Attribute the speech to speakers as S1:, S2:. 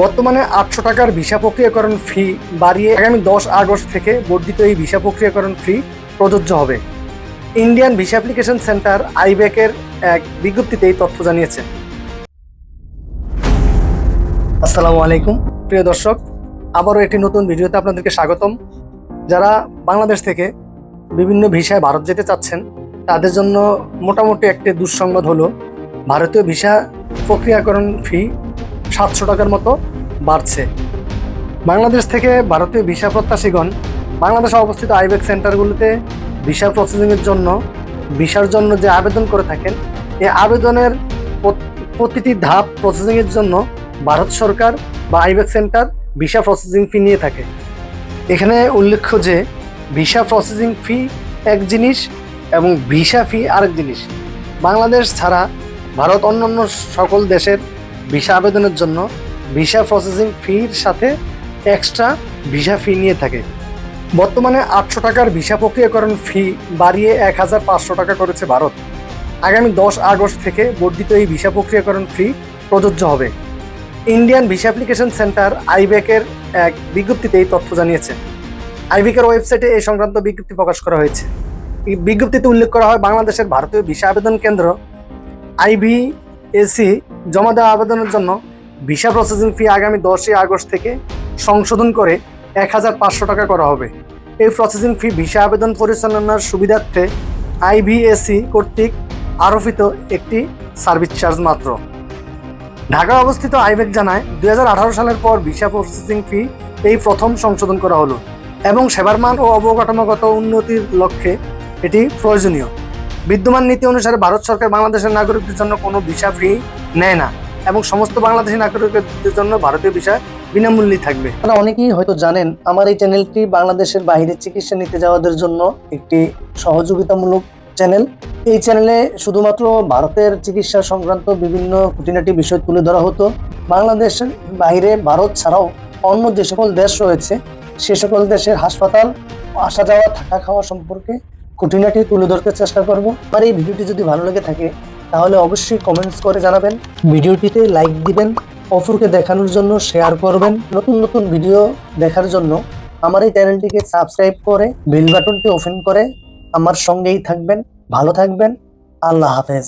S1: বর্তমানে ৮০০ টাকার ভিসা প্রক্রিয়াকরণ ফি বাড়িয়ে আগামী ১০ আগস্ট থেকে বর্ধিত এই ভিসা প্রক্রিয়াকরণ ফি প্রযোজ্য হবে। ইন্ডিয়ান ভিসা অ্যাপ্লিকেশন সেন্টার আইব্যাকের এক বিজ্ঞপ্তিতে এই তথ্য জানিয়েছে। আসসালামু আলাইকুম প্রিয় দর্শক, আবারও একটি নতুন ভিডিওতে আপনাদেরকে স্বাগতম। যারা বাংলাদেশ থেকে বিভিন্ন ভিসায় ভারত যেতে চাচ্ছেন তাদের জন্য মোটামুটি একটি দুঃসংবাদ হলো ভারতীয় ভিসা প্রক্রিয়াকরণ ফি ৭০০ টাকার মতো বাড়ছে। বাংলাদেশ থেকে ভারতীয় ভিসা প্রত্যাশীগণ বাংলাদেশে অবস্থিত আইব্যাক সেন্টারগুলোতে ভিসা প্রসেসিংয়ের জন্য ভিসার জন্য যে আবেদন করে থাকেন, এই আবেদনের প্রতিটি ধাপ প্রসেসিংয়ের জন্য ভারত সরকার বা আইব্যাক সেন্টার ভিসা প্রসেসিং ফি নিয়ে থাকে। এখানে উল্লেখ্য যে ভিসা প্রসেসিং ফি এক জিনিস এবং ভিসা ফি আরেক জিনিস। বাংলাদেশ ছাড়া ভারত অন্যান্য সকল দেশের ভিসা আবেদনের জন্য ভিসা প্রসেসিং ফির সাথে এক্সট্রা ভিসা ফি নিয়ে থাকে। বর্তমানে ৮০০ টাকার ভিসা প্রক্রিয়াকরণ ফি বাড়িয়ে ১৫০০ টাকা করেছে ভারত। আগামী ১০ আগস্ট থেকে বর্ধিত এই ভিসা প্রক্রিয়াকরণ ফি প্রযোজ্য হবে। ইন্ডিয়ান ভিসা অ্যাপ্লিকেশন সেন্টার আইব্যাকের এক বিজ্ঞপ্তিতে এই তথ্য জানিয়েছে। আইব্যাকের ওয়েবসাইটে এই সংক্রান্ত বিজ্ঞপ্তি প্রকাশ করা হয়েছে। এই বিজ্ঞপ্তিতে উল্লেখ করা হয়, বাংলাদেশের ভারতীয় ভিসা আবেদন কেন্দ্র IVAC জমা দেওয়া আবেদনের জন্য ভিসা প্রসেসিং ফি আগামী ১০ আগস্ট থেকে সংশোধন করে ১৫০০ টাকা করা হবে। এই প্রসেসিং ফি ভিসা আবেদন পরিচালনার সুবিধার্থে IVAC কর্তৃক আরোপিত একটি সার্ভিস চার্জ মাত্র। ঢাকায় অবস্থিত আইব্যাক জানায়, ২০১৮ সালের পর ভিসা প্রসেসিং ফি এই প্রথম সংশোধন করা হলো এবং সেবার মান ও অবকাঠামোগত উন্নতির লক্ষ্যে এটি প্রয়োজনীয়। বিদ্যমান নীতি অনুসারে ভারত সরকার বাংলাদেশের নাগরিকদের জন্য কোনো ভিসা ফি নেয় না এবং সমস্ত বাংলাদেশি নাগরিকদের জন্য ভারতীয় ভিসা বিনামূল্যে থাকবে। আপনারা অনেকেই হয়তো জানেন, আমার এই চ্যানেলটি বাংলাদেশের বাইরে চিকিৎসা নিতে যাওয়াদের জন্য একটি সহযোগিতামূলক চ্যানেল। এই চ্যানেলে শুধুমাত্র ভারতের চিকিৎসা সংক্রান্ত বিভিন্ন খুঁটিনাটি বিষয় তুলে ধরা হতো। বাংলাদেশের বাইরে ভারত ছাড়াও অন্য যে সকল দেশ রয়েছে সে সকল দেশের হাসপাতাল, আসা যাওয়া, থাকা খাওয়া সম্পর্কে খুঁটিনাটি তুলে ধরতে চেষ্টা করব। আর এই ভিডিওটি যদি ভালো লেগে থাকে তাহলে অবশ্যই কমেন্টস করে জানাবেন, ভিডিওটিতে লাইক দিবেন, অপরকে দেখানোর জন্য শেয়ার করবেন। নতুন নতুন ভিডিও দেখার জন্য আমার এই চ্যানেলটিকে সাবস্ক্রাইব করে বেল বাটনটি ওপেন করে আমার সঙ্গেই থাকবেন। ভালো থাকবেন। আল্লাহ হাফেজ।